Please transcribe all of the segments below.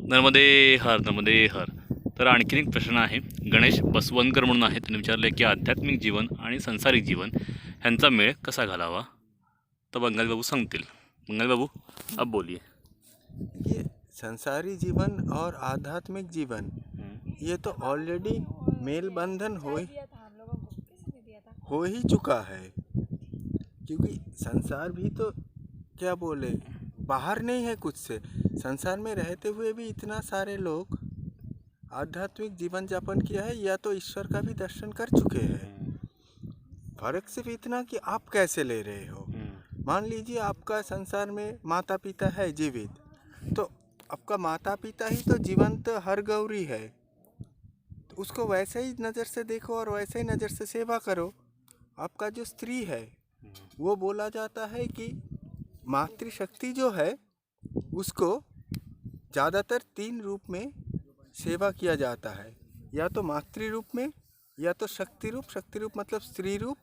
नर्मदे हर नर्मदे हर. तर आणखीन एक प्रश्न आहे. गणेश बसवनकर म्हणून आहे, त्यांनी विचारले की आध्यात्मिक जीवन आणि सांसारिक जीवन ह्यांचा मेळ कसा घालावा. तर बंगाली बाबू सांगतील. बंगाली बाबू अब बोलिए. ये संसारी जीवन और आध्यात्मिक जीवन ये तो ऑलरेडी मेल बंधन हो ही चुका है, क्योंकि संसार भी तो क्या बोले बाहर नहीं है कुछ से. संसार में रहते हुए भी इतना सारे लोग आध्यात्मिक जीवन यापन किया है या तो ईश्वर का भी दर्शन कर चुके हैं. फर्क सिर्फ इतना कि आप कैसे ले रहे हो. मान लीजिए आपका संसार में माता पिता है जीवित, तो आपका माता पिता ही तो जीवंत हर गौरी है, तो उसको वैसे ही नज़र से देखो और वैसे ही नज़र से सेवा करो. आपका जो स्त्री है वो बोला जाता है कि मातृशक्ति जो है उसको ज़्यादातर 3 रूप में सेवा किया जाता है, या तो मातृ रूप में, या तो शक्ति रूप मतलब स्त्री रूप,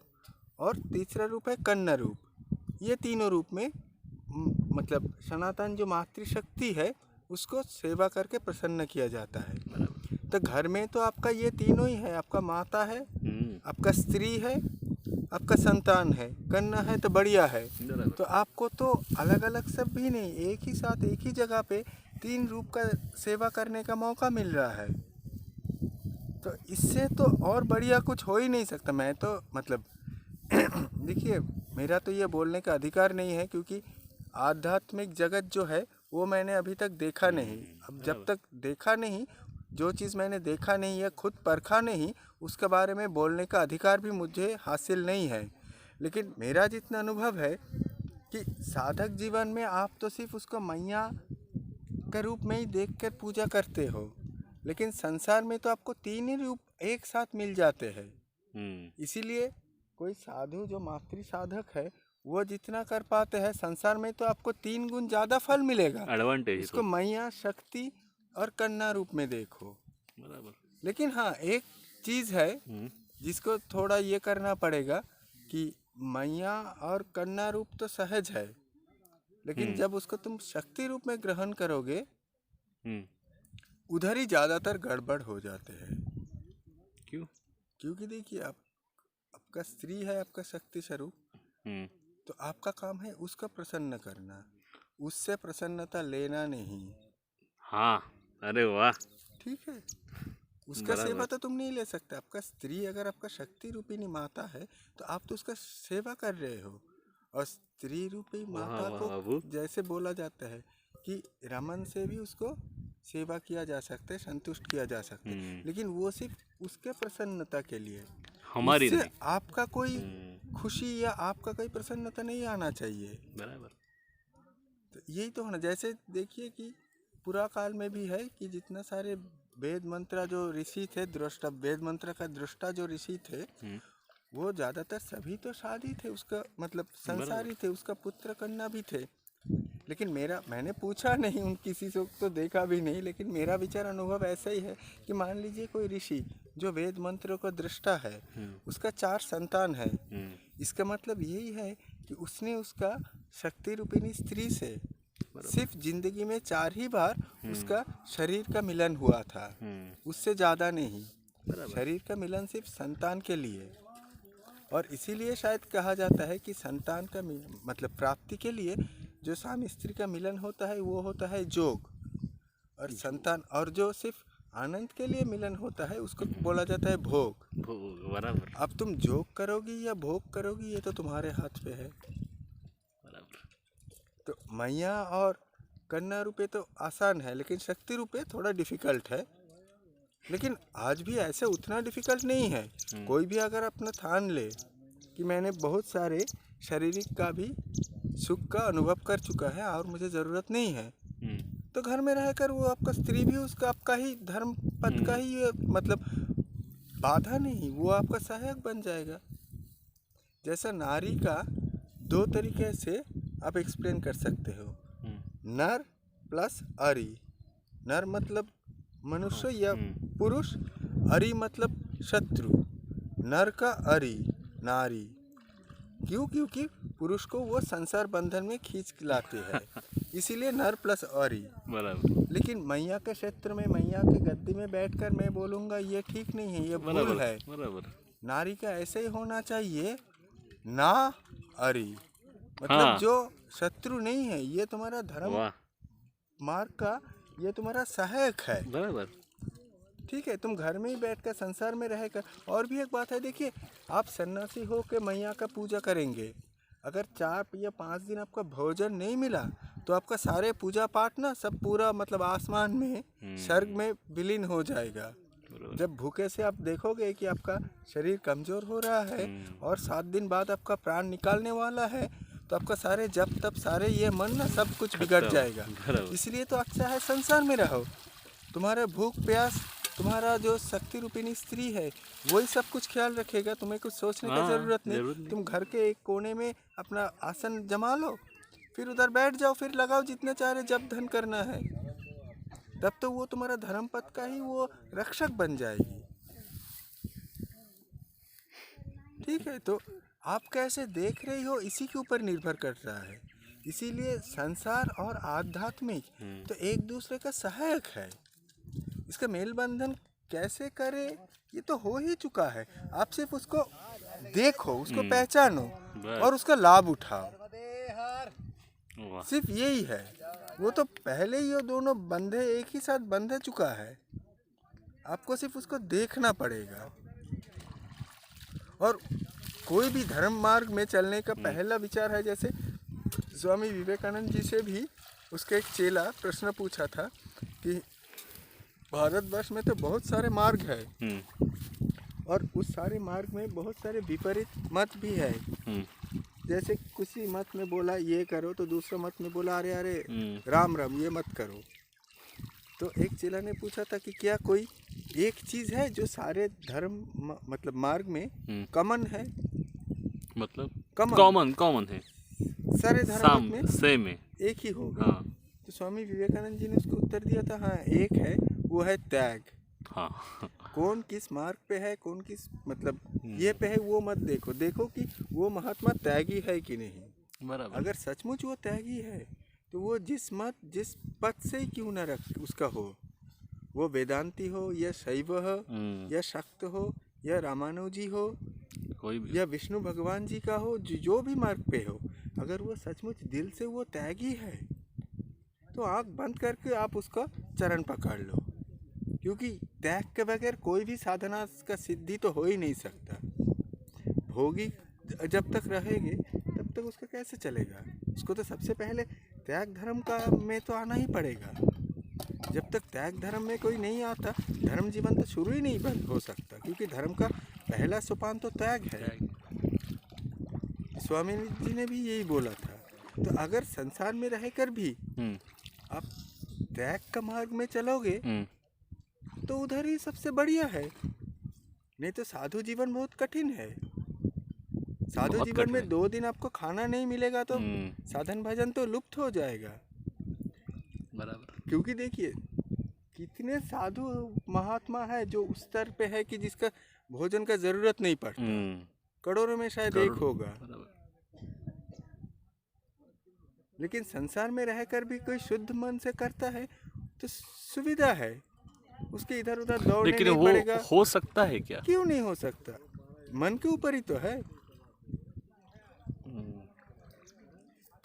और तीसरा रूप है कन्या रूप. ये तीनों रूप में मतलब सनातन जो मातृशक्ति है उसको सेवा करके प्रसन्न किया जाता है. तो घर में तो आपका ये तीनों ही है. आपका माता है, आपका स्त्री है, आपका संतान है, कन्या है तो बढ़िया है. तो आपको तो अलग अलग सब भी नहीं, एक ही साथ एक ही जगह पे 3 रूप का सेवा करने का मौका मिल रहा है. तो इससे तो और बढ़िया कुछ हो ही नहीं सकता. मैं तो मतलब देखिए, मेरा तो ये बोलने का अधिकार नहीं है, क्योंकि आध्यात्मिक जगत जो है वो मैंने अभी तक देखा नहीं. अब जब तक देखा नहीं, जो चीज़ मैंने देखा नहीं या खुद परखा नहीं, उसके बारे में बोलने का अधिकार भी मुझे हासिल नहीं है. लेकिन मेरा जितना अनुभव है कि साधक जीवन में आप तो सिर्फ उसको मैया के रूप में ही देख कर पूजा करते हो, लेकिन संसार में तो आपको 3 ही रूप एक साथ मिल जाते हैं. इसीलिए कोई साधु जो मातृ साधक है वो जितना कर पाते हैं, संसार में तो आपको 3 गुण ज़्यादा फल मिलेगा. एडवांटेज इसको मैया, शक्ति और कन्या रूप में देखो. बराबर. लेकिन हाँ, एक चीज़ है जिसको थोड़ा ये करना पड़ेगा कि मैया और कन्या रूप तो सहज है, लेकिन जब उसको तुम शक्ति रूप में ग्रहण करोगे उधर ही ज़्यादातर गड़बड़ हो जाते हैं. क्यों? क्योंकि देखिए, आपका स्त्री है, आपका शक्ति स्वरूप, तो आपका काम है उसका प्रसन्न करना, उससे प्रसन्नता लेना नहीं. हाँ, अरे वाह. ठीक है, उसका सेवा तो तुम नहीं ले सकते. आपका स्त्री अगर आपका शक्ति रूपिणी माता है तो आप तो उसका सेवा कर रहे हो. और स्त्री रूपी माता को जैसे बोला जाता है कि रमन से भी उसको सेवा किया जा सकता है, संतुष्ट किया जा सकता है, लेकिन वो सिर्फ उसके प्रसन्नता के लिए, हमारी इससे नहीं. आपका कोई खुशी या आपका कोई प्रसन्नता नहीं आना चाहिए. बराबर. तो यही तो होना. जैसे देखिए कि पुरा काल में भी है कि जितना सारे वेद मंत्र जो ऋषि थे, दृष्टा, वेद मंत्र का दृष्टा जो ऋषि थे, वो ज़्यादातर सभी तो शादी थे, उसका मतलब संसारी थे, उसका पुत्र कन्या भी थे. लेकिन मैंने पूछा नहीं उन किसी से, तो देखा भी नहीं, लेकिन मेरा विचार अनुभव ऐसा ही है कि मान लीजिए कोई ऋषि जो वेद मंत्रों का दृष्टा है, उसका 4 संतान है. इसका मतलब यही है कि उसने उसका शक्ति रूपिणी स्त्री से सिर्फ जिंदगी में 4 ही बार उसका शरीर का मिलन हुआ था, उससे ज़्यादा नहीं. शरीर का मिलन सिर्फ संतान के लिए. और इसीलिए शायद कहा जाता है कि संतान का मतलब प्राप्ति के लिए जो स्वामी स्त्री का मिलन होता है वो होता है जोग, और संतान, और जो सिर्फ आनंद के लिए मिलन होता है उसको बोला जाता है भोग. बराबर. अब तुम जोग करोगी या भोग करोगी ये तो तुम्हारे हाथ पे है. तो मैया और कन्या रूपे तो आसान है, लेकिन शक्ति रूपे थोड़ा डिफ़िकल्ट है. लेकिन आज भी ऐसे उतना डिफ़िकल्ट नहीं है. कोई भी अगर अपना ठान ले कि मैंने बहुत सारे शारीरिक का भी सुख का अनुभव कर चुका है और मुझे ज़रूरत नहीं है, तो घर में रहकर वो आपका स्त्री भी उसका आपका ही धर्म पद का ही मतलब बाधा नहीं, वो आपका सहायक बन जाएगा. जैसा नारी का 2 तरीके से आप एक्सप्लेन कर सकते हो. नर प्लस अरी. नर मतलब मनुष्य या पुरुष, अरी मतलब शत्रु. नर का अरी नारी. क्यों? क्योंकि पुरुष को वो संसार बंधन में खींच लाते हैं. इसीलिए नर प्लस औरी। बराबर लेकिन मैया के क्षेत्र में मैया के गद्दी में बैठकर मैं बोलूँगा ये ठीक नहीं है, ये भूल बराबर है। बराबर। नारी का ऐसे ही होना चाहिए, ना अरी, मतलब हाँ। जो शत्रु नहीं है, ये तुम्हारा धर्म वाह। मार्ग का, ये तुम्हारा सहायक है। बराबर। ठीक है, तुम घर में ही बैठकर संसार में रहकर। और भी एक बात है, देखिए, आप सन्यासी हो के मैया का पूजा करेंगे, अगर 4 या 5 दिन आपका भोजन नहीं मिला तो आपका सारे पूजा पाठ ना सब पूरा मतलब आसमान में स्वर्ग में विलीन हो जाएगा। बराबर। जब भूखे से आप देखोगे कि आपका शरीर कमजोर हो रहा है और 7 दिन बाद आपका प्राण निकालने वाला है, तो आपका सारे जप तप सारे ये मन ना सब कुछ बिगड़ जाएगा। बराबर। इसलिए तो अच्छा है संसार में रहो, तुम्हारा भूख प्यास, तुम्हारा जो शक्ति रूपिणी स्त्री है वही सब कुछ ख्याल रखेगा, तुम्हें कुछ सोचने का हाँ, जरूरत जरूरत नहीं। नहीं। तुम घर के एक कोने में अपना आसन जमा लो, फिर उधर बैठ जाओ, फिर लगाओ जितने चाहे जप धन करना है, तब तो वो तुम्हारा धर्म पथ का ही वो रक्षक बन जाएगी। ठीक है, तो आप कैसे देख रही हो इसी के ऊपर निर्भर कर रहा है। इसीलिए संसार और आध्यात्मिक तो एक दूसरे का सहायक है। इसका मेल बंधन कैसे करे, ये तो हो ही चुका है। आप सिर्फ उसको देखो, उसको पहचानो और उसका लाभ उठाओ, वाह। सिर्फ यही है। वो तो पहले ही वो दोनों बंधे एक ही साथ बंधे चुका है, आपको सिर्फ उसको देखना पड़ेगा। और कोई भी धर्म मार्ग में चलने का पहला विचार है, जैसे स्वामी विवेकानंद जी से भी उसके एक चेला प्रश्न पूछा था कि भारतवर्ष में तो बहुत सारे मार्ग है और उस सारे मार्ग में बहुत सारे विपरीत मत भी है। जैसे किसी मत में बोला ये करो तो दूसरा मत में बोला अरे अरे राम राम ये मत करो। तो एक चेला ने पूछा था कि क्या कोई एक चीज है जो सारे धर्म मतलब मार्ग में कॉमन है, मतलब कॉमन कॉमन है, सारे धर्म में सेम है। एक ही होगा। हाँ। तो स्वामी विवेकानंद जी ने उसको उत्तर दिया था, हाँ एक है, वो है त्याग। हाँ। कौन किस मार्ग पे है, कौन किस मतलब ये पे है, वो मत देखो, देखो कि वो महात्मा त्यागी है कि नहीं। बराबर। अगर सचमुच वो त्यागी है तो वो जिस मत जिस पद से ही क्यों ना रख उसका हो, वो वेदांती हो या शैव हो या शक्त हो या रामानुजी हो कोई भी या विष्णु भगवान जी का हो, जो भी मार्ग पे हो, अगर वो सचमुच दिल से वो त्यागी है तो आँख बंद करके आप उसका चरण पकड़ लो, क्योंकि त्याग के बगैर कोई भी साधना का सिद्धि तो हो ही नहीं सकता। भोगी जब तक रहेंगे तब तक उसका कैसे चलेगा। उसको तो सबसे पहले त्याग धर्म का में तो आना ही पड़ेगा। जब तक त्याग धर्म में कोई नहीं आता, धर्म जीवन तो शुरू ही नहीं बंद हो सकता, क्योंकि धर्म का पहला सोपान तो त्याग है। स्वामी जी ने भी यही बोला था। तो अगर संसार में रहकर भी आप त्याग का मार्ग में चलोगे तो उधर ही सबसे बढ़िया है। नहीं तो साधु जीवन बहुत कठिन है। साधु जीवन में 2 दिन आपको खाना नहीं मिलेगा तो साधन भजन तो लुप्त हो जाएगा। बराबर। क्योंकि देखिए कितने साधु महात्मा है जो उस स्तर पे है कि जिसका भोजन का जरूरत नहीं पड़ता, करोड़ों में शायद एक होगा। लेकिन संसार में रहकर भी कोई शुद्ध मन से करता है तो सुविधा है, उसके इधर उधर दौड़ने लेकिन नहीं वो पड़ेगा। हो सकता है क्या? क्यों नहीं हो सकता, मन के ऊपर ही तो है।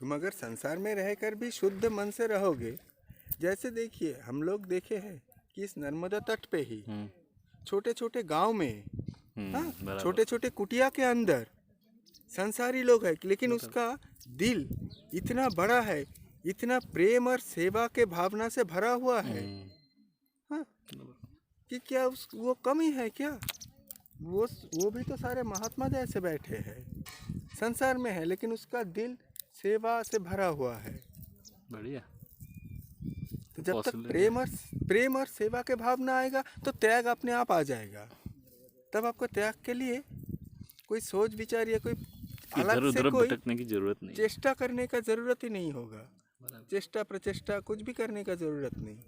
तुम अगर संसार में रहकर भी शुद्ध मन से रहोगे, जैसे देखिए हम लोग देखे हैं कि इस नर्मदा तट पे ही छोटे छोटे गांव में, हाँ, छोटे छोटे कुटिया के अंदर संसारी लोग हैं, लेकिन उसका दिल इतना बड़ा है, इतना प्रेम और सेवा के भावना से भरा हुआ है, हाँ, कि क्या वो कमी है क्या? वो भी तो सारे महात्मा जैसे बैठे हैं, संसार में है, लेकिन उसका दिल सेवा से भरा हुआ है। बढ़िया। तो जब तक प्रेम और सेवा के भावना आएगा तो त्याग अपने आप आ जाएगा। तब आपको त्याग के लिए कोई सोच विचार या कोई अलग से कोई भटकने की जरूरत नहीं, चेष्टा करने का जरूरत ही नहीं होगा। चेष्टा प्रचेष्टा कुछ भी करने का जरूरत नहीं।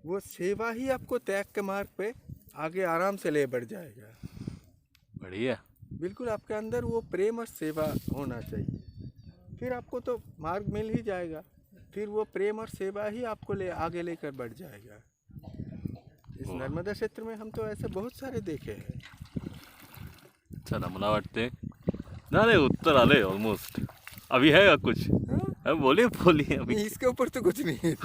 वो सेवा ही आपको त्याग के मार्ग पे आगे आराम से ले बढ़ जाएगा। बढ़िया। बिल्कुल आपके अंदर वो प्रेम और सेवा होना चाहिए, फिर आपको तो मार्ग मिल ही जाएगा। फिर वो प्रेम और सेवा ही आपको आगे लेकर बढ़ जाएगा। इस नर्मदा क्षेत्र में हम तो ऐसे बहुत सारे देखे हैं। चला, मला वाटते झाले, उत्तर आले ऑलमोस्ट. अभी है का कुछ? हाँ? बोलिए बोलिए अभी. इसके ऊपर तो कुछ नहीं है।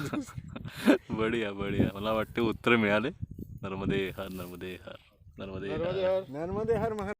बढिया बढिया. मला वाटते उत्तर मिळाले. नर्मदे हर, नर्मदे हर, नर्मदे हर. नर्मदे हर महाराज।